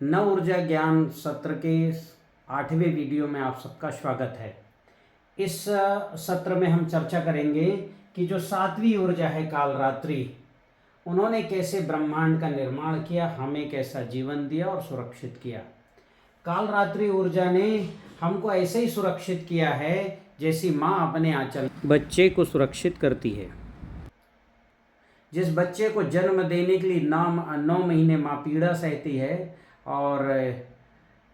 नव ऊर्जा ज्ञान सत्र के 8वें वीडियो में आप सबका स्वागत है। इस सत्र में हम चर्चा करेंगे कि जो 7वीं ऊर्जा है कालरात्रि, उन्होंने कैसे ब्रह्मांड का निर्माण किया, हमें कैसा जीवन दिया और सुरक्षित किया। कालरात्रि ऊर्जा ने हमको ऐसे ही सुरक्षित किया है जैसी माँ अपने आंचल बच्चे को सुरक्षित करती है। जिस बच्चे को जन्म देने के लिए 9 महीने माँ पीड़ा सहती है और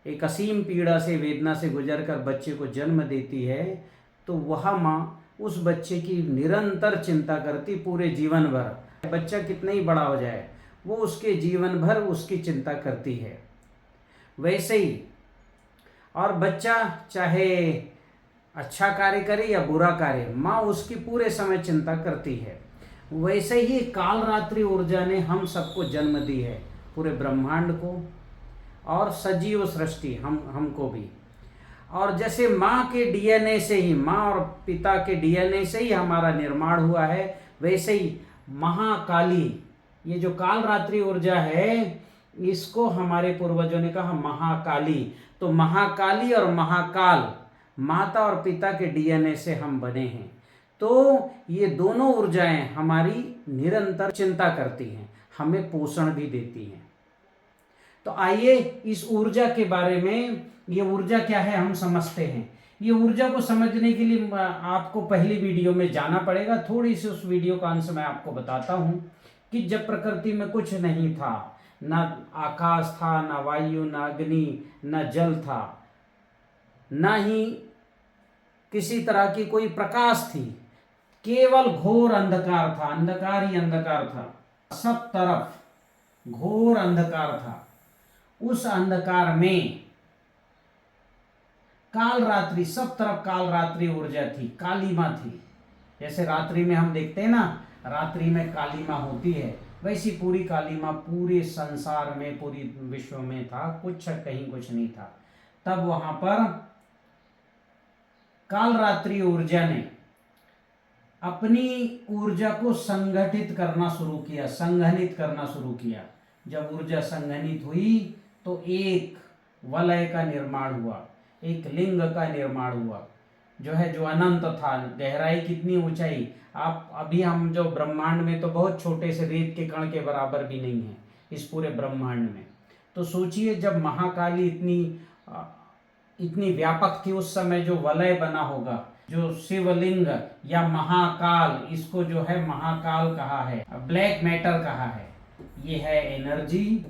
एक असीम पीड़ा से, वेदना से गुजरकर बच्चे को जन्म देती है, तो वह माँ उस बच्चे की निरंतर चिंता करती पूरे जीवन भर। बच्चा कितना ही बड़ा हो जाए, वो उसके जीवन भर उसकी चिंता करती है। वैसे ही और बच्चा चाहे अच्छा कार्य करे या बुरा कार्य, माँ उसकी पूरे समय चिंता करती है। वैसे ही कालरात्रि ऊर्जा ने हम सबको जन्म दी है, पूरे ब्रह्मांड को और सजीव सृष्टि हमको भी। और जैसे माँ के डीएनए से ही, माँ और पिता के डीएनए से ही हमारा निर्माण हुआ है, वैसे ही महाकाली, ये जो कालरात्रि ऊर्जा है, इसको हमारे पूर्वजों ने कहा महाकाली। तो महाकाली और महाकाल, माता और पिता के डीएनए से हम बने हैं। तो ये दोनों ऊर्जाएं हमारी निरंतर चिंता करती हैं, हमें पोषण भी देती हैं। तो आइए इस ऊर्जा के बारे में, ये ऊर्जा क्या है हम समझते हैं। ये ऊर्जा को समझने के लिए आपको पहली वीडियो में जाना पड़ेगा। थोड़ी सी उस वीडियो का अंश मैं आपको बताता हूँ कि जब प्रकृति में कुछ नहीं था, ना आकाश था, ना वायु, ना अग्नि, ना जल था, ना ही किसी तरह की कोई प्रकाश थी, केवल घोर अंधकार था, अंधकार ही अंधकार था, सब तरफ घोर अंधकार था। उस अंधकार में कालरात्रि, सब तरफ कालरात्रि ऊर्जा थी, कालीमा थी। जैसे रात्रि में हम देखते हैं ना, रात्रि में कालीमा होती है, वैसी पूरी कालीमा पूरे संसार में, पूरी विश्व में था, कुछ कहीं कुछ नहीं था। तब वहां पर कालरात्रि ऊर्जा ने अपनी ऊर्जा को संगठित करना शुरू किया, संघनित करना शुरू किया। जब ऊर्जा संघनित हुई तो एक वलय का निर्माण हुआ, एक लिंग का निर्माण हुआ, जो है जो अनंत था। गहराई कितनी, ऊंचाई, आप अभी हम जो ब्रह्मांड में तो बहुत छोटे से रेत के कण के बराबर भी नहीं है इस पूरे ब्रह्मांड में। तो सोचिए जब महाकाली इतनी व्यापक थी, उस समय जो वलय बना होगा, जो शिवलिंग या महाकाल, इसको जो है महाकाल कहा है, ब्लैक मैटर कहा है। ये है एनर्जी,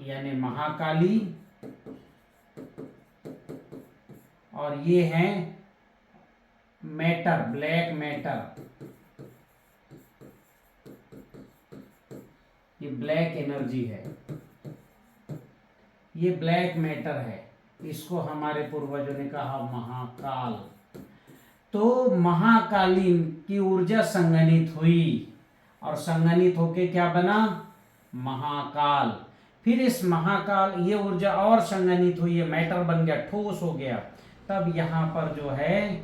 यानी महाकाली, और ये है मैटर, ब्लैक मैटर। ये ब्लैक एनर्जी है, ये ब्लैक मैटर है, इसको हमारे पूर्वजों ने कहा महाकाल। तो महाकाली की ऊर्जा संघनित हुई और संघनित होके क्या बना, महाकाल। फिर इस महाकाल, ये ऊर्जा और संघनित हुई है, मैटर बन गया, ठोस हो गया। तब यहां पर जो है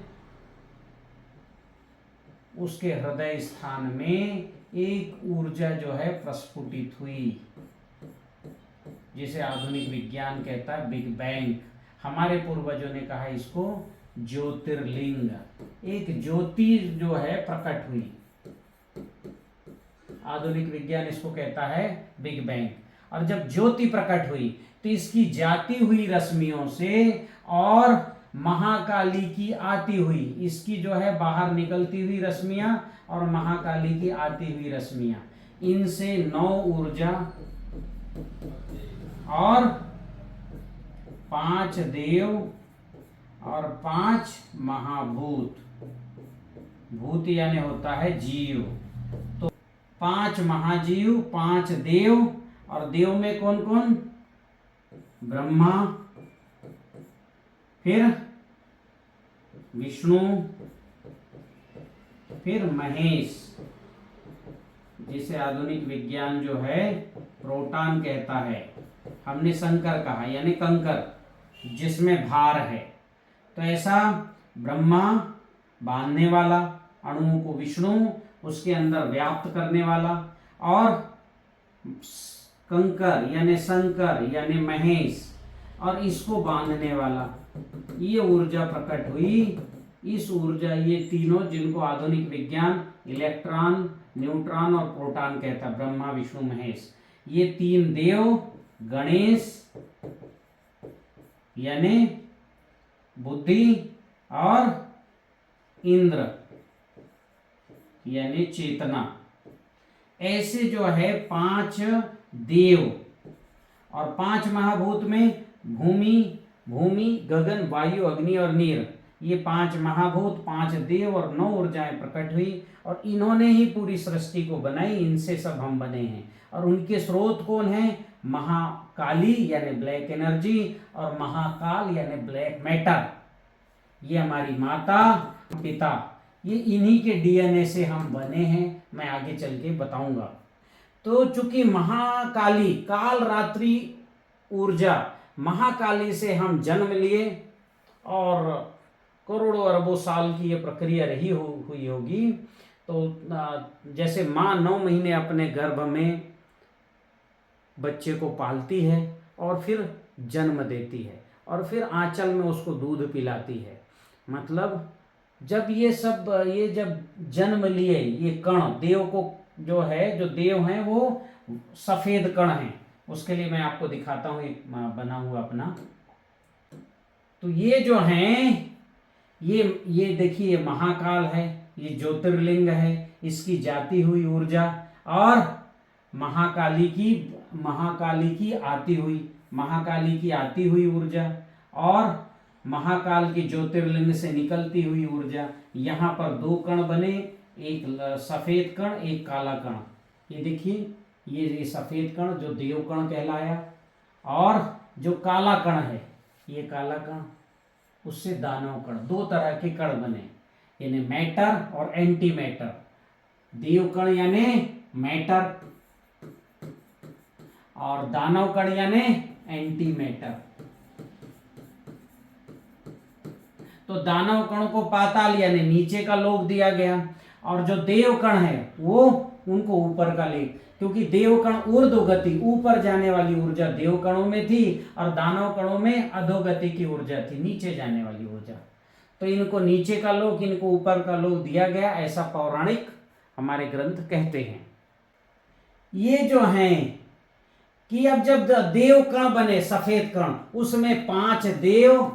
उसके हृदय स्थान में एक ऊर्जा जो है प्रस्फुटित हुई, जिसे आधुनिक विज्ञान कहता है बिग बैंग। हमारे पूर्वजों ने कहा इसको ज्योतिर्लिंग। एक ज्योति जो है प्रकट हुई, आधुनिक विज्ञान इसको कहता है बिग बैंग। और जब ज्योति प्रकट हुई तो इसकी जाती हुई रश्मियों से और महाकाली की आती हुई, इसकी जो है बाहर निकलती हुई रश्मियां और महाकाली की आती हुई रश्मियां, इनसे 9 ऊर्जा और 5 देव और 5 महाभूत, भूत यानी होता है जीव। तो 5 महाजीव, 5 देव, और देव में कौन कौन, ब्रह्मा, फिर विष्णु, फिर महेश, जिसे आधुनिक विज्ञान जो है प्रोटॉन कहता है, हमने शंकर कहा यानी कंकर, जिसमें भार है। तो ऐसा ब्रह्मा बांधने वाला, अणुओं को विष्णु, उसके अंदर व्याप्त करने वाला, और कंकर यानी शंकर यानी महेश, और इसको बांधने वाला, ये ऊर्जा प्रकट हुई। इस ऊर्जा, ये तीनों जिनको आधुनिक विज्ञान इलेक्ट्रॉन, न्यूट्रॉन और प्रोटॉन कहता, ब्रह्मा विष्णु महेश, ये तीन देव, गणेश यानी बुद्धि और इंद्र यानी चेतना, ऐसे जो है 5 देव, और 5 महाभूत में भूमि गगन वायु अग्नि और नीर, ये 5 महाभूत, 5 देव और 9 ऊर्जाएं प्रकट हुई, और इन्होंने ही पूरी सृष्टि को बनाई, इनसे सब हम बने हैं। और उनके स्रोत कौन है? महाकाली यानी ब्लैक एनर्जी, और महाकाल यानी ब्लैक मैटर, ये हमारी माता पिता, ये इन्हीं के डीएनए से हम बने हैं, मैं आगे चल के बताऊंगा। तो चूंकि महाकाली काल रात्रि ऊर्जा, महाकाली से हम जन्म लिए, और करोड़ों अरबों साल की ये प्रक्रिया रही हुई होगी। तो जैसे माँ 9 महीने अपने गर्भ में बच्चे को पालती है और फिर जन्म देती है, और फिर आंचल में उसको दूध पिलाती है, मतलब जब ये जब जन्म लिए, ये कण देव को जो है, जो देव हैं वो सफेद कण हैं। उसके लिए मैं आपको दिखाता हूँ, एक बना हुआ अपना। तो ये जो हैं, ये देखिए महाकाल है, ये ज्योतिर्लिंग है, इसकी जाती हुई ऊर्जा, और महाकाली की आती हुई ऊर्जा, और महाकाल की ज्योतिर्लिंग से निकलती हुई ऊर्जा। यहाँ पर 2 कण बने, एक सफेद कण, एक काला कण। ये देखिए, ये सफेद कण जो देव कण कहलाया, और जो काला कण है, ये काला कण, उससे दानव कण, 2 तरह के कण बने, यानी मैटर और एंटी मैटर। देव कण यानी मैटर, और दानव कण यानी एंटी मैटर। तो दानव कण को पाताल यानी नीचे का लोक दिया गया, और जो देव कण है वो उनको ऊपर का लेक, क्योंकि देव कण ऊर्ध्वगति, ऊपर जाने वाली ऊर्जा देव कणों में थी, और दानव कणों में अधोगति की ऊर्जा थी, नीचे जाने वाली ऊर्जा। तो इनको नीचे का लोक, इनको ऊपर का लोक दिया गया, ऐसा पौराणिक हमारे ग्रंथ कहते हैं। ये जो हैं कि अब जब देव कण बने, सफेद कण, उसमें 5 देव,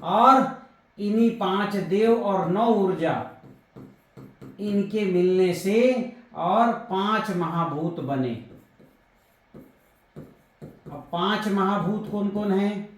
और इन्हीं 5 देव और 9 ऊर्जा, इनके मिलने से और 5 महाभूत बने। अब 5 महाभूत कौन कौन हैं?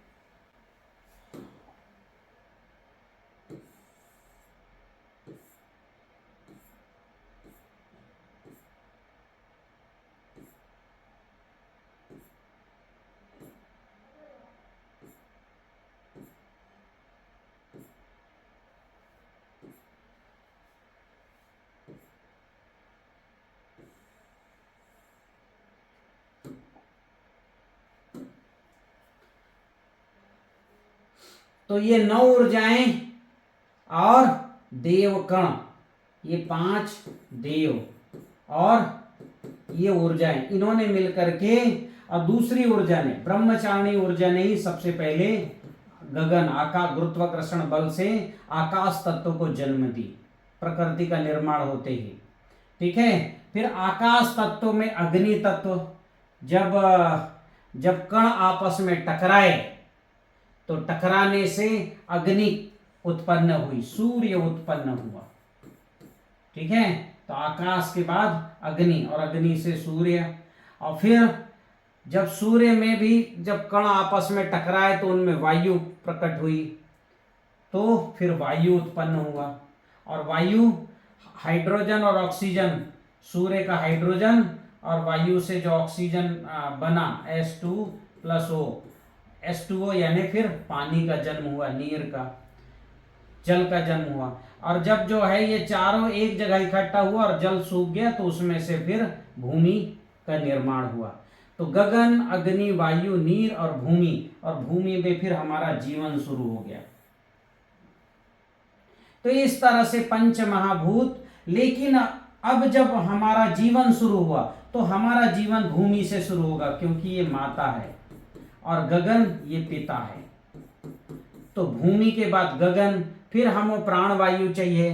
तो ये 9 ऊर्जाएं और देव कण, ये 5 देव और ये ऊर्जाएं, इन्होंने मिलकर के, और दूसरी ऊर्जा ने, ब्रह्मचारिणी ऊर्जा ने ही सबसे पहले गगन आकाश गुरुत्वाकर्षण बल से आकाश तत्व को जन्म दी, प्रकृति का निर्माण होते ही। ठीक है, फिर आकाश तत्व में अग्नि तत्व, जब कण आपस में टकराए तो टकराने से अग्नि उत्पन्न हुई, सूर्य उत्पन्न हुआ। ठीक है, तो आकाश के बाद अग्नि, और अग्नि से सूर्य, और फिर जब सूर्य में भी जब कण आपस में टकराए तो उनमें वायु प्रकट हुई, तो फिर वायु उत्पन्न हुआ, और वायु हाइड्रोजन और ऑक्सीजन, सूर्य का हाइड्रोजन और वायु से जो ऑक्सीजन बना H2+O, H2O यानी फिर पानी का जन्म हुआ, नीर का, जल का जन्म हुआ। और जब जो है ये चारों एक जगह इकट्ठा हुआ और जल सूख गया, तो उसमें से फिर भूमि का निर्माण हुआ। तो गगन, अग्नि, वायु, नीर और भूमि में फिर हमारा जीवन शुरू हो गया। तो इस तरह से 5 महाभूत। लेकिन अब जब हमारा जीवन शुरू हुआ तो हमारा जीवन भूमि से शुरू होगा, क्योंकि ये माता है और गगन ये पिता है। तो भूमि के बाद गगन, फिर हमें प्राणवायु चाहिए,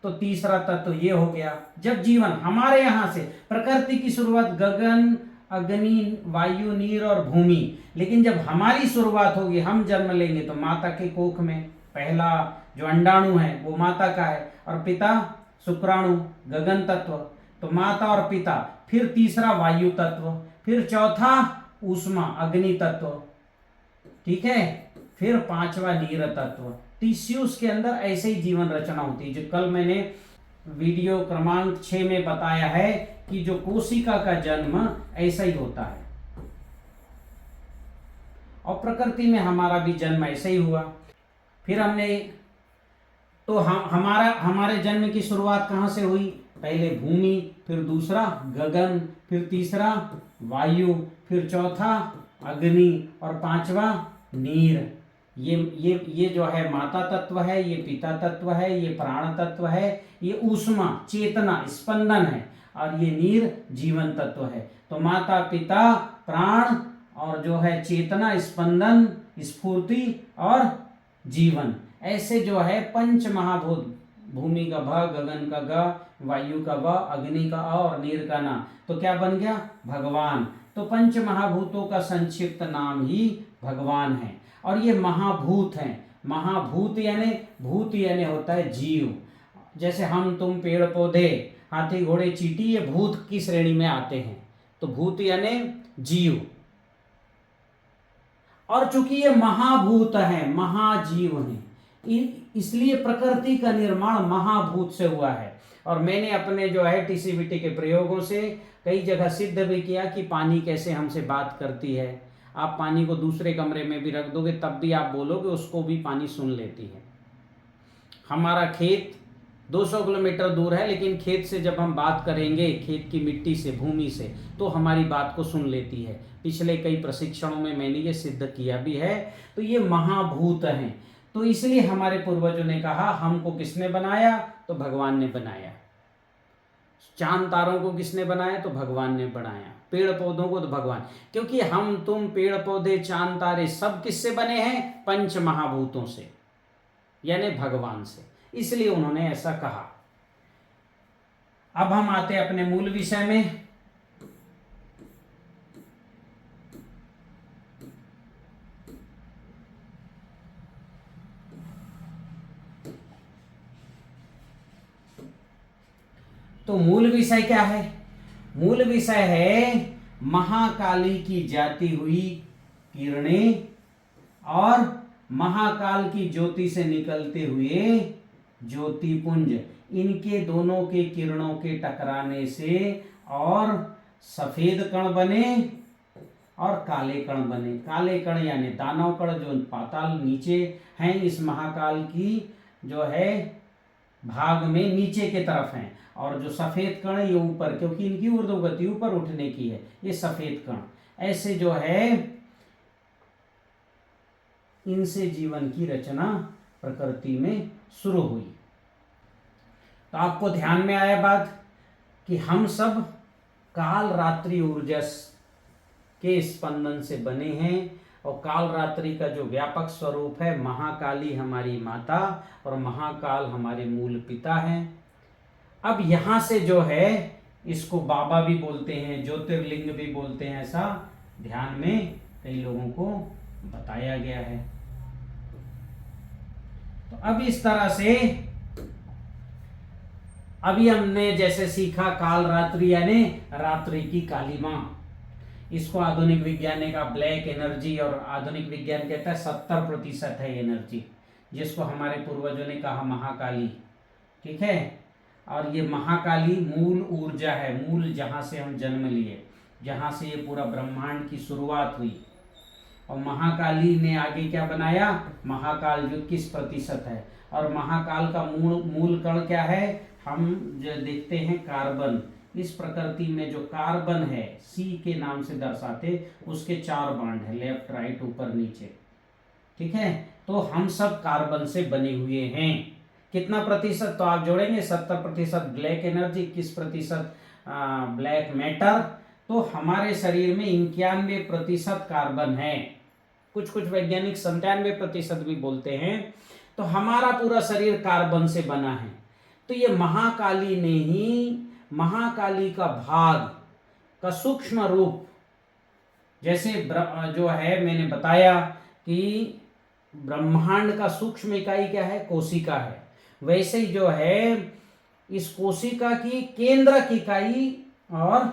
तो तीसरा तत्व ये हो गया। जब जीवन हमारे यहां से, प्रकृति की शुरुआत गगन, अग्नि, वायु, नीर और भूमि, लेकिन जब हमारी शुरुआत होगी, हम जन्म लेंगे तो माता के कोख में पहला जो अंडाणु है वो माता का है, और पिता शुक्राणु, गगन तत्व, तो माता और पिता, फिर तीसरा वायु तत्व, फिर चौथा ऊष्मा अग्नि तत्व, ठीक है, फिर पांचवा नीर तत्व। टिश्यूज के अंदर ऐसे ही जीवन रचना होती है, जो कल मैंने वीडियो क्रमांक 6 में बताया है कि जो कोशिका का जन्म ऐसा ही होता है, और प्रकृति में हमारा भी जन्म ऐसे ही हुआ। फिर हमने तो हमारे जन्म की शुरुआत कहाँ से हुई? पहले भूमि, फिर दूसरा गगन, फिर तीसरा वायु, फिर चौथा अग्नि और पांचवा नीर। ये जो है माता तत्व है, ये पिता तत्व है, ये प्राण तत्व है, ये ऊष्मा चेतना स्पंदन है, और ये नीर जीवन तत्व है। तो माता, पिता, प्राण और जो है चेतना, स्पंदन, स्फूर्ति और जीवन, ऐसे जो है पंच महाभूत, भूमि का भ, गगन का ग, वायु का व, अग्नि का अ और नीर का ना, तो क्या बन गया? भगवान। तो पंच महाभूतों का संक्षिप्त नाम ही भगवान है, और ये महाभूत हैं। महाभूत यानी, भूत यानी होता है जीव। जैसे हम तुम पेड़ पौधे, हाथी घोड़े चींटी, ये भूत की श्रेणी में आते हैं। तो भूत यानी जीव, और चूंकि ये महाभूत है, महाजीव हैं, इसलिए प्रकृति का निर्माण महाभूत से हुआ है। और मैंने अपने जो है टीसीबीटी के प्रयोगों से कई जगह सिद्ध भी किया कि पानी कैसे हमसे बात करती है। आप पानी को दूसरे कमरे में भी रख दोगे तब भी आप बोलोगे, उसको भी पानी सुन लेती है। हमारा खेत 200 किलोमीटर दूर है, लेकिन खेत से जब हम बात करेंगे, खेत की मिट्टी से, भूमि से, तो हमारी बात को सुन लेती है। पिछले कई प्रशिक्षणों में मैंने ये सिद्ध किया भी है। तो ये महाभूत हैं। तो इसलिए हमारे पूर्वजों ने कहा, हमको किसने बनाया? तो भगवान ने बनाया। चांद तारों को किसने बनाया? तो भगवान ने बनाया। पेड़ पौधों को तो भगवान, क्योंकि हम तुम पेड़ पौधे चांद तारे सब किससे बने हैं? पंच महाभूतों से, यानी भगवान से, इसलिए उन्होंने ऐसा कहा। अब हम आते हैं अपने मूल विषय में। तो मूल विषय क्या है? मूल विषय है महाकाली की जाती हुई किरणें और महाकाल की ज्योति से निकलते हुए ज्योतिपुंज, इनके दोनों के किरणों के टकराने से और सफेद कण बने और काले कण बने। काले कण यानी दानव कण, जो पाताल नीचे हैं, इस महाकाल की जो है भाग में नीचे के तरफ हैं, और जो सफेद कण ये ऊपर, क्योंकि इनकी ऊर्ध्वगति ऊपर उठने की है, ये सफेद कण। ऐसे जो है इनसे जीवन की रचना प्रकृति में शुरू हुई। तो आपको ध्यान में आया बात कि हम सब काल रात्रि ऊर्जा के स्पंदन से बने हैं, और काल रात्रि का जो व्यापक स्वरूप है, महाकाली हमारी माता और महाकाल हमारे मूल पिता हैं। अब यहाँ से जो है इसको बाबा भी बोलते हैं, ज्योतिर्लिंग भी बोलते हैं, ऐसा ध्यान में कई लोगों को बताया गया है। तो अब इस तरह से अभी हमने जैसे सीखा काल रात्रि यानी रात्रि की काली मां, इसको आधुनिक विज्ञान ने कहा ब्लैक एनर्जी, और आधुनिक विज्ञान कहता है 70% है एनर्जी, जिसको हमारे पूर्वजों ने कहा महाकाली। ठीक है, और ये महाकाली मूल ऊर्जा है, मूल जहाँ से हम जन्म लिए, जहाँ से ये पूरा ब्रह्मांड की शुरुआत हुई। और महाकाली ने आगे क्या बनाया? महाकाल युग 21% है, और महाकाल का मूल कण क्या है? हम जो देखते हैं कार्बन, इस प्रकृति में जो कार्बन है, सी के नाम से दर्शाते, उसके 4 बांड है, लेफ्ट राइट ऊपर नीचे। ठीक है, तो हम सब कार्बन से बने हुए हैं। कितना प्रतिशत, तो आप जोड़ेंगे 70% ब्लैक एनर्जी, 21% ब्लैक मैटर। तो हमारे शरीर में 91% कार्बन है। कुछ कुछ वैज्ञानिक 97% भी बोलते हैं। तो हमारा पूरा शरीर कार्बन से बना है। तो ये महाकाली ने ही, महाकाली का भाग का सूक्ष्म रूप, जैसे जो है मैंने बताया कि ब्रह्मांड का सूक्ष्म इकाई क्या है, कोशिका है, वैसे ही जो है इस कोशिका की केंद्रक इकाई और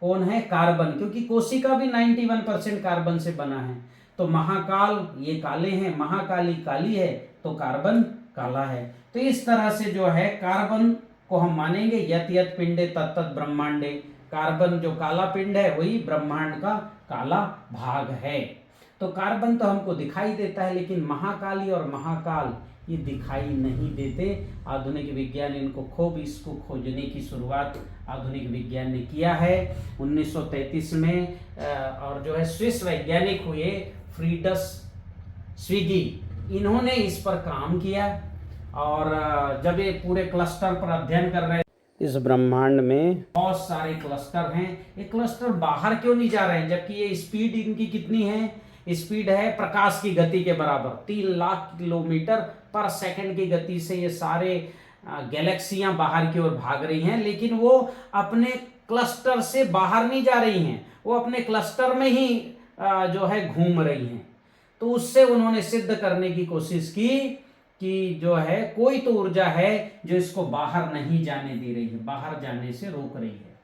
कौन है, कार्बन, क्योंकि कोशिका भी 91% कार्बन से बना है। तो महाकाल ये काले हैं, महाकाली काली है, तो कार्बन काला है। तो इस तरह से जो है कार्बन को हम मानेंगे यत यत पिंडे तत्त ब्रह्मांडे। कार्बन जो काला पिंड है वही ब्रह्मांड का काला भाग है। तो कार्बन तो हमको दिखाई देता है, लेकिन महाकाली और महाकाल ये दिखाई नहीं देते। आधुनिक विज्ञान इनको इसको खोजने की शुरुआत आधुनिक विज्ञान ने किया है 1933 में। और जो है स्विस वैज्ञानिक हुए फ्रीडस स्विगी, इन्होंने इस पर काम किया। और जब ये पूरे क्लस्टर पर अध्ययन कर रहे, इस ब्रह्मांड में बहुत सारे क्लस्टर हैं, ये क्लस्टर बाहर क्यों नहीं जा रहे हैं, जबकि ये स्पीड इनकी कितनी है, स्पीड है प्रकाश की गति के बराबर, 3 लाख किलोमीटर पर सेकंड की गति से ये सारे गैलेक्सियां बाहर की ओर भाग रही हैं। लेकिन वो अपने क्लस्टर से बाहर नहीं जा रही हैं, वो अपने क्लस्टर में ही जो है घूम रही हैं। तो उससे उन्होंने सिद्ध करने की कोशिश की कि जो है कोई तो ऊर्जा है जो इसको बाहर नहीं जाने दे रही है, बाहर जाने से रोक रही है।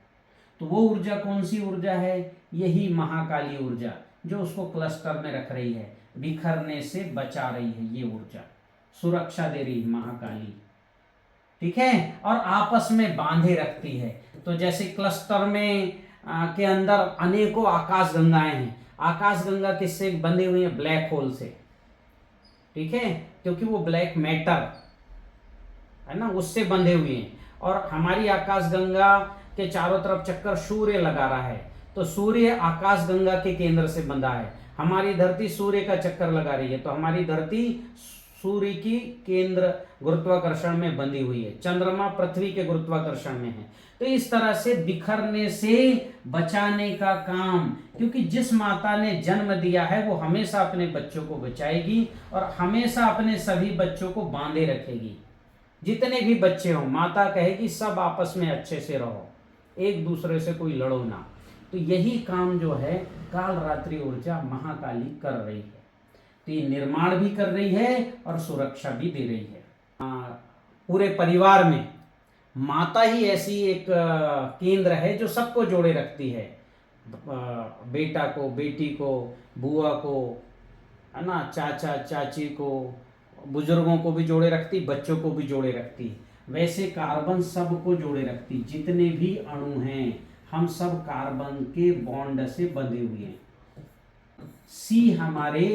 तो वो ऊर्जा कौन सी ऊर्जा है, यही महाकाली ऊर्जा, जो उसको क्लस्टर में रख रही है, बिखरने से बचा रही है, ये ऊर्जा सुरक्षा दे रही है महाकाली, ठीक है। और आपस में बांधे रखती है। तो जैसे क्लस्टर में के अंदर अनेकों आकाश गंगाएं हैं, आकाश गंगा किससे बंधे हुए हैं, ब्लैक होल से, ठीक है, क्योंकि वो ब्लैक मैटर है ना, उससे बंधे हुए हैं। और हमारी आकाश गंगा के चारों तरफ चक्कर सूर्य लगा रहा है, तो सूर्य आकाश गंगा के केंद्र से बंधा है। हमारी धरती सूर्य का चक्कर लगा रही है, तो हमारी धरती सूर्य की केंद्र गुरुत्वाकर्षण में बंधी हुई है। चंद्रमा पृथ्वी के गुरुत्वाकर्षण में है। तो इस तरह से बिखरने से बचाने का काम, क्योंकि जिस माता ने जन्म दिया है वो हमेशा अपने बच्चों को बचाएगी और हमेशा अपने सभी बच्चों को बांधे रखेगी। जितने भी बच्चे हों, माता कहेगी सब आपस में अच्छे से रहो, एक दूसरे से कोई लड़ो ना। तो यही काम जो है काल रात्रि ऊर्जा महाकाली कर रही है। तो ये निर्माण भी कर रही है और सुरक्षा भी दे रही है। पूरे परिवार में माता ही ऐसी एक केंद्र है जो सबको जोड़े रखती है, बेटा को, बेटी को, बुआ को, है ना, चाचा चाची को, बुजुर्गों को भी जोड़े रखती, बच्चों को भी जोड़े रखती। वैसे कार्बन सबको जोड़े रखती, जितने भी अणु हैं हम सब कार्बन के बॉन्ड से बंधे हुए हैं। सी हमारे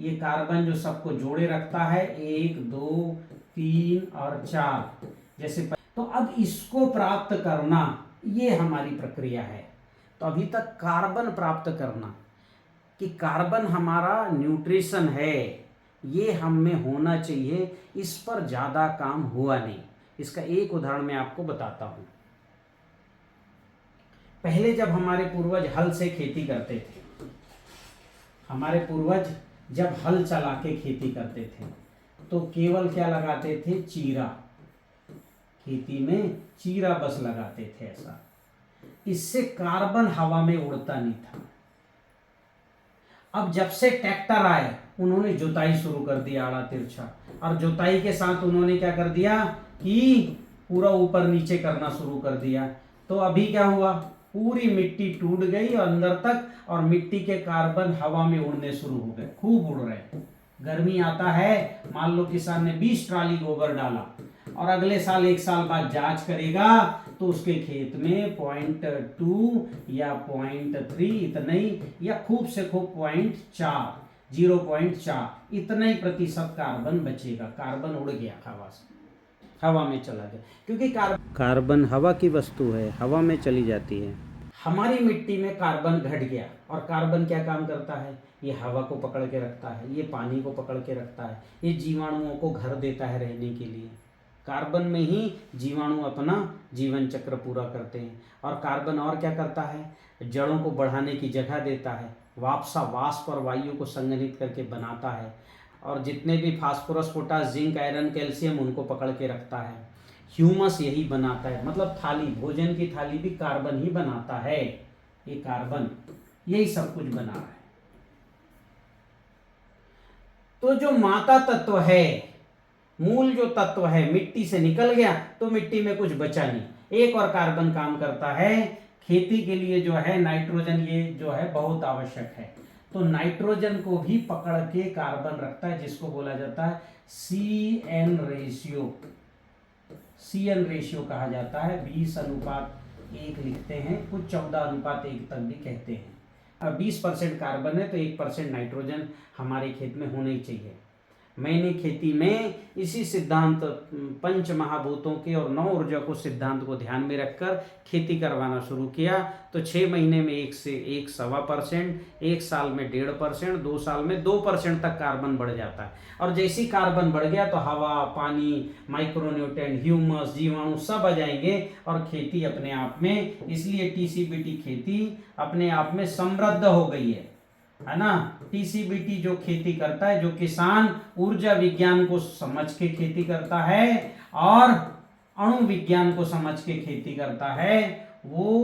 ये कार्बन जो सबको जोड़े रखता है, 1 2 3 और 4 जैसे। तो अब इसको प्राप्त करना ये हमारी प्रक्रिया है। तो अभी तक कार्बन प्राप्त करना, कि कार्बन हमारा न्यूट्रिशन है, ये हम में होना चाहिए, इस पर ज़्यादा काम हुआ नहीं। इसका एक उदाहरण मैं आपको बताता हूँ। पहले जब हमारे पूर्वज हल से खेती करते थे, हमारे पूर्वज जब हल चला के खेती करते थे तो केवल क्या लगाते थे, चीरा, खेती में चीरा बस लगाते थे ऐसा। इससे कार्बन हवा में उड़ता नहीं था। अब जब से ट्रैक्टर आए उन्होंने जुताई शुरू कर दिया आड़ा तिरछा, और जुताई के साथ उन्होंने क्या कर दिया कि पूरा ऊपर नीचे करना शुरू कर दिया। तो अभी क्या हुआ, पूरी मिट्टी टूट गई और अंदर तक, और मिट्टी के कार्बन हवा में उड़ने शुरू हो गए, खूब उड़ रहे। गर्मी आता है, मान लो किसान ने 20 ट्राली गोबर डाला और अगले साल 1 साल बाद जांच करेगा तो उसके खेत में 0.2 या 0.3 इतना ही, या खूब से खूब 0.4 इतना ही प्रतिशत कार्बन बचेगा। कार्बन उड़ गया हवा से, हवा में चला गया, क्योंकि कार्बन हवा की वस्तु है, हवा में चली जाती है। हमारी मिट्टी में कार्बन घट गया, और कार्बन क्या काम करता है, ये हवा को पकड़ के रखता है, ये पानी को पकड़ के रखता है, ये जीवाणुओं को घर देता है रहने के लिए। कार्बन में ही जीवाणु अपना जीवन चक्र पूरा करते हैं। और कार्बन और क्या करता है, जड़ों को बढ़ाने की जगह देता है, वाष्प और वायु को संघनित करके बनाता है, और जितने भी phosphorus, potash, zinc, iron, calcium उनको पकड़ के रखता है। ह्यूमस यही बनाता है, मतलब थाली, भोजन की थाली भी कार्बन ही बनाता है। ये कार्बन यही सब कुछ बना है। तो जो माता तत्व है, मूल जो तत्व है, मिट्टी से निकल गया तो मिट्टी में कुछ बचा नहीं। एक और कार्बन काम करता है खेती के लिए, जो है नाइट्रोजन, ये जो है बहुत आवश्यक है। तो नाइट्रोजन को भी पकड़ के कार्बन रखता है, जिसको बोला जाता है CN रेशियो। CN रेशियो कहा जाता है। 20:1 लिखते हैं, कुछ 14:1 तक भी कहते हैं। अब 20% कार्बन है तो 1% नाइट्रोजन हमारे खेत में होना ही चाहिए। मैंने खेती में इसी सिद्धांत, पंच महाभूतों के और 9 ऊर्जा को सिद्धांत को ध्यान में रखकर खेती करवाना शुरू किया। तो 6 महीने में 1 से 1.25%, 1 साल में 1.5%, 2 साल में 2% तक कार्बन बढ़ जाता है। और जैसी कार्बन बढ़ गया तो हवा, पानी, माइक्रोन्यूट्रिएंट, ह्यूमस, जीवाणु सब आ जाएंगे और खेती अपने आप में, इसलिए TCBT खेती अपने आप में समृद्ध हो गई है ना। TCBT जो खेती करता है, जो किसान ऊर्जा विज्ञान को समझ के खेती करता है और अणु विज्ञान को समझ के खेती करता है, वो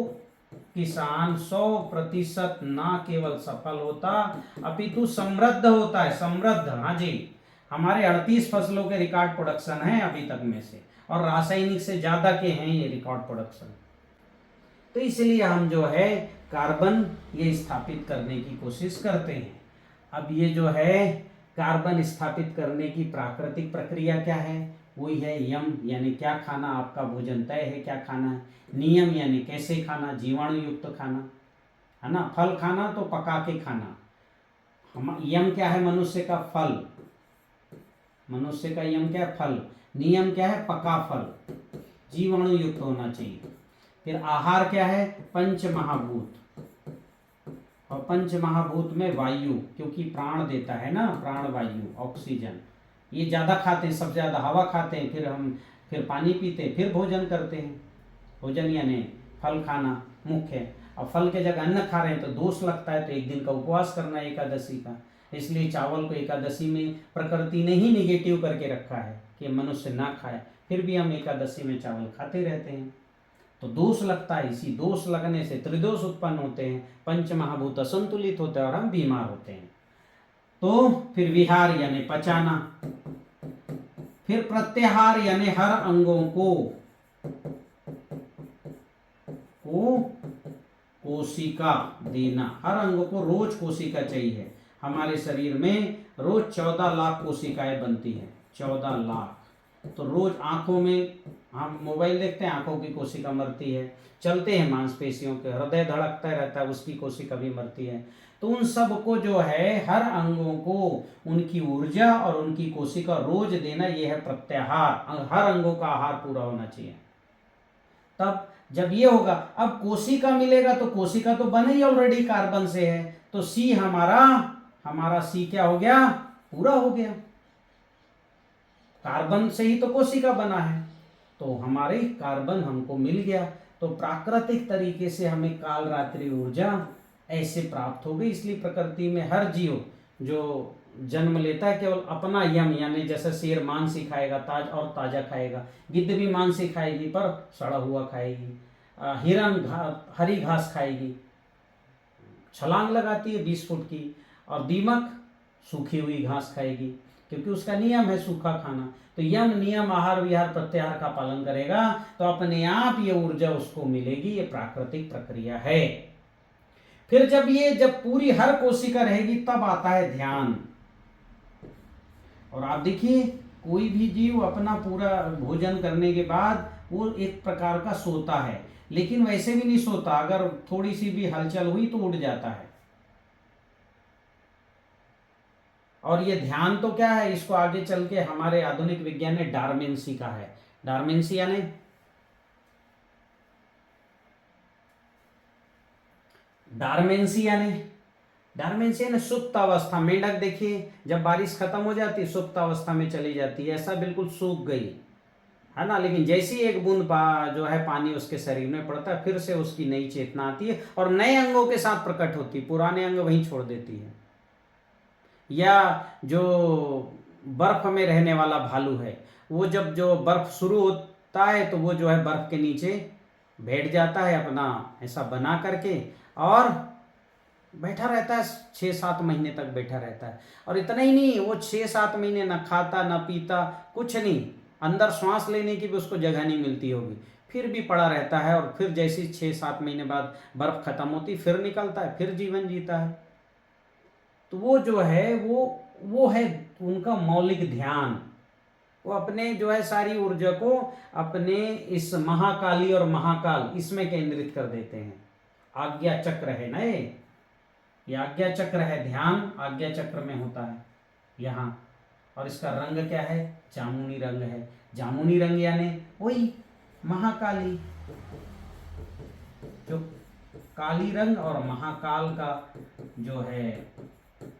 किसान 100% ना केवल सफल होता अपितु समृद्ध होता है। समृद्ध, हाँ जी। हमारे 38 फसलों के रिकॉर्ड प्रोडक्शन है अभी तक में से, और रासायनिक से ज्यादा के हैं ये रिकॉर्ड प्रोडक्शन। तो इसलिए हम जो है कार्बन ये स्थापित करने की कोशिश करते हैं। अब ये जो है कार्बन स्थापित करने की प्राकृतिक प्रक्रिया क्या है, वही है यम, यानी क्या खाना, आपका भोजन तय है क्या खाना है। नियम यानी कैसे खाना, जीवाणु युक्त खाना, है ना। फल खाना तो पका के खाना। यम क्या है, मनुष्य का फल, मनुष्य का यम क्या है, फल। नियम क्या है, पका फल, जीवाणु युक्त होना चाहिए। फिर आहार क्या है, पंच महाभूत, और पंच महाभूत में वायु, क्योंकि प्राण देता है ना, प्राण वायु, ऑक्सीजन, ये ज्यादा खाते हैं, सबसे ज्यादा हवा खाते हैं, फिर पानी पीते हैं, फिर भोजन करते हैं। भोजन यानी फल खाना मुख्य है। और फल के जगह अन्न खा रहे हैं तो दोष लगता है, तो एक दिन का उपवास करना है एकादशी का। इसलिए चावल को एकादशी में प्रकृति ने ही निगेटिव करके रखा है कि मनुष्य ना खाए, फिर भी हम एकादशी में चावल खाते रहते हैं, तो दोष लगता है। इसी दोष लगने से त्रिदोष उत्पन्न होते हैं, पंच महाभूत असंतुलित होते हैं और हम बीमार होते हैं। तो फिर विहार यानी पचाना, फिर प्रत्याहार यानी हर अंगों को कोशिका देना। हर अंग को रोज कोशिका चाहिए। हमारे शरीर में रोज 14 लाख कोशिकाएं बनती हैं, 14 लाख। तो रोज आंखों में हम मोबाइल देखते हैं, आंखों की कोशिका मरती है, चलते हैं मांसपेशियों के, हृदय धड़कता रहता है, उसकी कोशिका भी मरती है। तो उन सब को जो है, हर अंगों को उनकी ऊर्जा और उनकी कोशिका रोज देना, यह है प्रत्याहार। हर अंगों का आहार पूरा होना चाहिए। तब जब ये होगा, अब कोशिका मिलेगा तो कोशिका तो बने ही ऑलरेडी कार्बन से है, तो सी हमारा सी क्या हो गया, पूरा हो गया। कार्बन से ही तो कोशिका बना है, तो हमारे कार्बन हमको मिल गया। तो प्राकृतिक तरीके से हमें काल रात्रि ऊर्जा ऐसे प्राप्त हो गई। इसलिए प्रकृति में हर जीव जो जन्म लेता है केवल अपना यम, यानी जैसे शेर मांस ही खाएगा ताजा खाएगा, गिद्ध भी मांस ही खाएगी पर सड़ा हुआ खाएगी, हिरन हरी घास खाएगी, छलांग लगाती है 20 फुट की, और दीमक सूखी हुई घास खाएगी, क्योंकि उसका नियम है सूखा खाना। तो यम नियम आहार विहार प्रत्याहार का पालन करेगा तो अपने आप ये ऊर्जा उसको मिलेगी। ये प्राकृतिक प्रक्रिया है। फिर जब पूरी हर कोशिका रहेगी तब आता है ध्यान। और आप देखिए, कोई भी जीव अपना पूरा भोजन करने के बाद वो एक प्रकार का सोता है, लेकिन वैसे भी नहीं सोता, अगर थोड़ी सी भी हलचल हुई तो उठ जाता है। और ये ध्यान तो क्या है, इसको आगे चल के हमारे आधुनिक विज्ञान ने डार्मेंसी कहा है। डार्मेंसी यानी डार्मेंसी यानी सुप्त अवस्था। मेंढक देखिए जब बारिश खत्म हो जाती है सुप्त अवस्था में चली जाती है, ऐसा बिल्कुल सूख गई है ना। लेकिन जैसी एक बूंद जो है पानी उसके शरीर में पड़ता है, फिर से उसकी नई चेतना आती है और नए अंगों के साथ प्रकट होती है, पुराने अंग वहीं छोड़ देती है। या जो बर्फ में रहने वाला भालू है, वो जब जो बर्फ शुरू होता है तो वो जो है बर्फ के नीचे बैठ जाता है अपना ऐसा बना करके, और बैठा रहता है 6-7 महीने तक बैठा रहता है। और इतना ही नहीं, वो 6-7 महीने न खाता न पीता, कुछ नहीं, अंदर श्वास लेने की भी उसको जगह नहीं मिलती होगी, फिर भी पड़ा रहता है। और फिर जैसी 6-7 महीने बाद बर्फ खत्म होती फिर निकलता है, फिर जीवन जीता है। तो वो जो है वो है उनका मौलिक ध्यान। वो अपने जो है सारी ऊर्जा को अपने इस महाकाली और महाकाल इसमें केंद्रित कर देते हैं। आज्ञा चक्र है ना ये आज्ञा चक्र है, ध्यान आज्ञा चक्र में होता है यहाँ। और इसका रंग क्या है? जामुनी रंग है। जामुनी रंग यानी वही महाकाली, जो काली रंग और महाकाल का जो है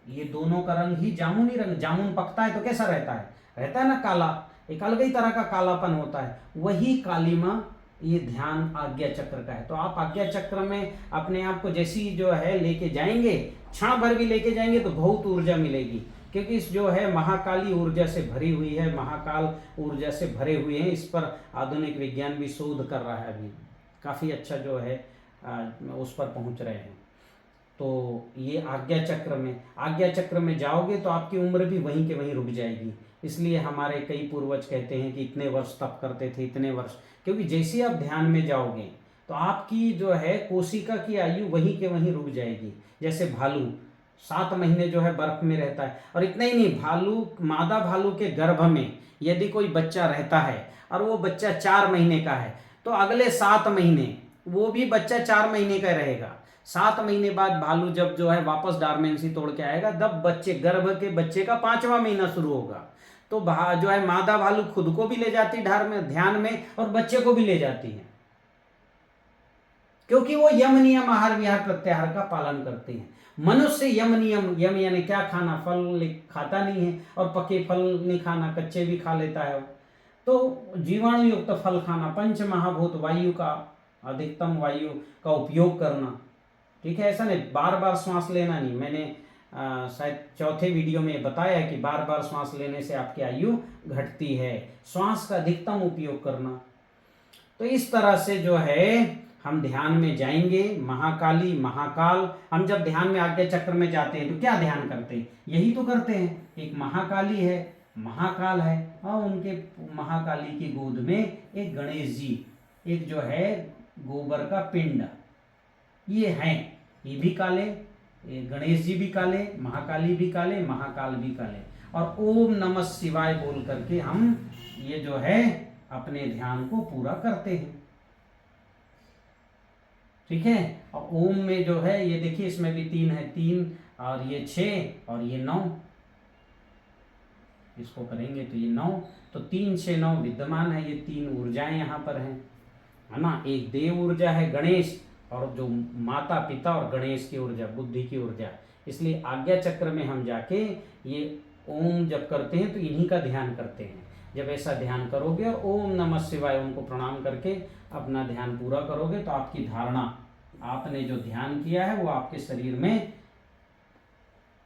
ये दोनों का रंग ही जामुनी रंग। जामुन पकता है तो कैसा रहता है ना काला, एक अलग ही तरह का कालापन होता है। वही कालीमा ये ध्यान आज्ञा चक्र का है। तो आप आज्ञा चक्र में अपने आप को जैसी जो है लेके जाएंगे, क्षण भर भी लेके जाएंगे तो बहुत ऊर्जा मिलेगी, क्योंकि इस जो है महाकाली ऊर्जा से भरी हुई है, महाकाल ऊर्जा से भरे हुए हैं। इस पर आधुनिक विज्ञान भी शोध कर रहा है, अभी काफ़ी अच्छा जो है उस पर पहुंच रहे हैं। तो ये आज्ञा चक्र में जाओगे तो आपकी उम्र भी वहीं के वहीं रुक जाएगी। इसलिए हमारे कई पूर्वज कहते हैं कि इतने वर्ष तप करते थे, इतने वर्ष, क्योंकि जैसे आप ध्यान में जाओगे तो आपकी जो है कोशिका की आयु वहीं के वहीं रुक जाएगी। जैसे भालू 7 महीने जो है बर्फ में रहता है, और इतना ही नहीं, मादा भालू के गर्भ में यदि कोई बच्चा रहता है और वो बच्चा 4 महीने का है, तो अगले 7 महीने वो भी बच्चा 4 महीने का रहेगा। 7 महीने बाद भालू जब जो है वापस डार्मेंसी तोड़ के आएगा, तब गर्भ के बच्चे का 5वां महीना शुरू होगा। तो जो है मादा भालू खुद को भी ले जाती ध्यान में और बच्चे को भी ले जाती है, क्योंकि वो यम नियम आहार विहार प्रत्याहार का पालन करते हैं। मनुष्य यम नियम, यम यानी क्या खाना, फल खाता नहीं है और पके फल नहीं खाना, कच्चे भी खा लेता है। तो जीवाणु युक्त फल खाना, पंच महाभूत वायु का अधिकतम वायु का उपयोग करना, ठीक है। ऐसा नहीं बार बार श्वास लेना नहीं। मैंने शायद चौथे वीडियो में बताया कि बार बार श्वास लेने से आपकी आयु घटती है। श्वास का अधिकतम उपयोग करना। तो इस तरह से जो है हम ध्यान में जाएंगे। महाकाली महाकाल, हम जब ध्यान में आज्ञा चक्र में जाते हैं तो क्या ध्यान करते हैं? यही तो करते हैं। एक महाकाली है, महाकाल है, और उनके महाकाली की गोद में एक गणेश जी, एक जो है गोबर का पिंड, ये हैं। ये भी काले, गणेश जी भी काले, महाकाली भी काले, महाकाल भी काले। और ओम नमः शिवाय बोल करके हम ये जो है अपने ध्यान को पूरा करते हैं, ठीक है। और ओम में जो है ये देखिए इसमें भी 3 है, 3 और ये 6 और ये 9, इसको करेंगे तो ये 9, तो 3 6 9 विद्यमान है। ये 3 ऊर्जाएं यहाँ पर हैं, है ना। एक देव ऊर्जा है गणेश, और जो माता पिता और गणेश की ऊर्जा, बुद्धि की ऊर्जा। इसलिए आज्ञा चक्र में हम जाके ये ओम जब करते हैं तो इन्हीं का ध्यान करते हैं। जब ऐसा ध्यान करोगे और ओम नमः शिवाय ओम को प्रणाम करके अपना ध्यान पूरा करोगे, तो आपकी धारणा, आपने जो ध्यान किया है वो आपके शरीर में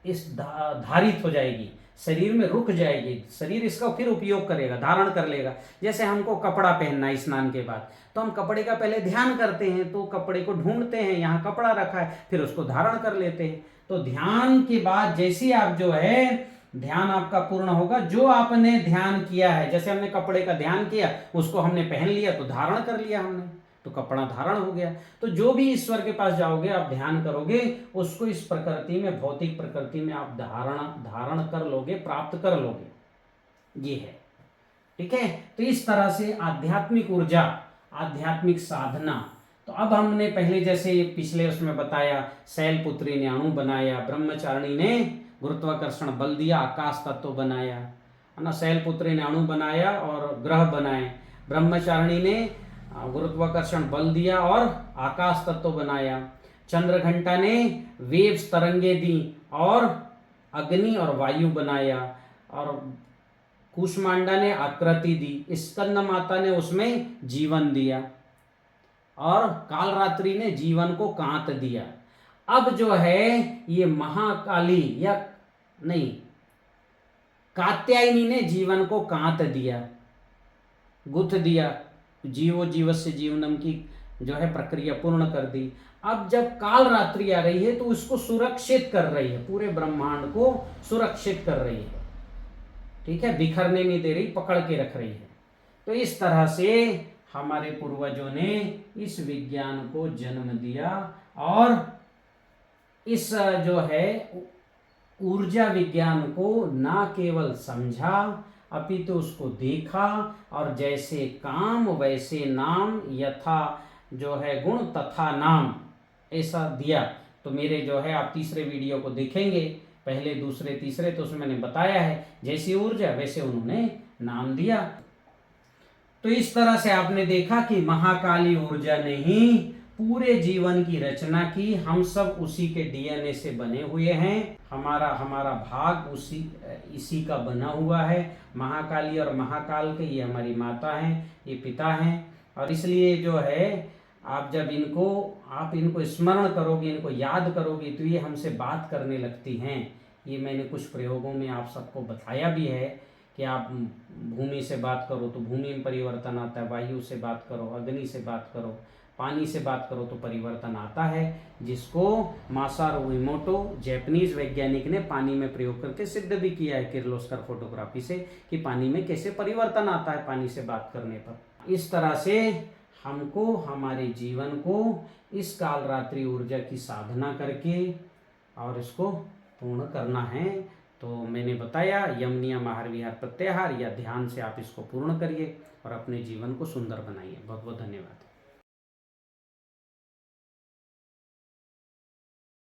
इस धारित हो जाएगी, शरीर में रुक जाएगी। शरीर इसका फिर उपयोग करेगा, धारण कर लेगा। जैसे हमको कपड़ा पहनना है स्नान के बाद, तो हम कपड़े का पहले ध्यान करते हैं, तो कपड़े को ढूंढते हैं, यहाँ कपड़ा रखा है, फिर उसको धारण कर लेते हैं। तो ध्यान के बाद जैसे आप जो है ध्यान आपका पूर्ण होगा, जो आपने ध्यान किया है, जैसे हमने कपड़े का ध्यान किया, उसको हमने पहन लिया तो धारण कर लिया हमने, तो कपड़ा धारण हो गया। तो जो भी ईश्वर के पास जाओगे, आप ध्यान करोगे, उसको इस प्रकृति में, भौतिक प्रकृति में आप धारण कर लोगे, प्राप्त कर लोगे, ये है, ठीक है। तो इस तरह से आध्यात्मिक ऊर्जा, आध्यात्मिक साधना। तो अब हमने पहले जैसे पिछले उसमें बताया, शैलपुत्री ने अणु बनाया, ब्रह्मचारिणी ने गुरुत्वाकर्षण बल दिया, आकाश तत्व बनाया, है ना। शैलपुत्री ने अणु बनाया और ग्रह बनाए, ब्रह्मचारिणी ने गुरुत्वाकर्षण बल दिया और आकाश तत्व बनाया। चंद्रघंटा ने वेव्स तरंगे दी और अग्नि और वायु बनाया, और कूष्मांडा ने आकृति दी, स्कंद माता ने उसमें जीवन दिया, और कालरात्रि ने जीवन को कांत दिया। अब जो है ये महाकाली या नहीं, कात्यायनी ने जीवन को कांत दिया, गुथ दिया, जीवो जीवस्य जीवनम की जो है प्रक्रिया पूर्ण कर दी। अब जब काल रात्रि आ रही है तो उसको सुरक्षित कर रही है, पूरे ब्रह्मांड को सुरक्षित कर रही है, ठीक है, बिखरने नहीं दे रही, पकड़ के रख रही है। तो इस तरह से हमारे पूर्वजों ने इस विज्ञान को जन्म दिया, और इस जो है ऊर्जा विज्ञान को ना केवल समझा अपितु तो उसको देखा, और जैसे काम वैसे नाम, यथा जो है गुण तथा नाम, ऐसा दिया। तो मेरे जो है आप तीसरे वीडियो को देखेंगे, पहले दूसरे तीसरे, तो उसमें मैंने बताया है जैसी ऊर्जा वैसे उन्होंने नाम दिया। तो इस तरह से आपने देखा कि महाकाली ऊर्जा ने ही पूरे जीवन की रचना की। हम सब उसी के डीएनए से बने हुए हैं, हमारा भाग इसी का बना हुआ है। महाकाली और महाकाल के ये हमारी माता हैं, ये पिता हैं, और इसलिए जो है आप जब इनको स्मरण करोगे, इनको याद करोगे, तो ये हमसे बात करने लगती हैं। ये मैंने कुछ प्रयोगों में आप सबको बताया भी है कि आप भूमि से बात करो तो भूमि में परिवर्तन आता है, वायु से बात करो, अग्नि से बात करो, पानी से बात करो तो परिवर्तन आता है, जिसको मासारू इमोटो जैपनीज वैज्ञानिक ने पानी में प्रयोग करके सिद्ध भी किया है किर्लोस्कर फोटोग्राफी से, कि पानी में कैसे परिवर्तन आता है पानी से बात करने पर। इस तरह से हमको हमारे जीवन को इस कालरात्रि ऊर्जा की साधना करके और इसको पूर्ण करना है। तो मैंने बताया यम नियम आहार विहार प्रत्याहार या ध्यान से आप इसको पूर्ण करिए और अपने जीवन को सुंदर बनाइए। बहुत बहुत धन्यवाद।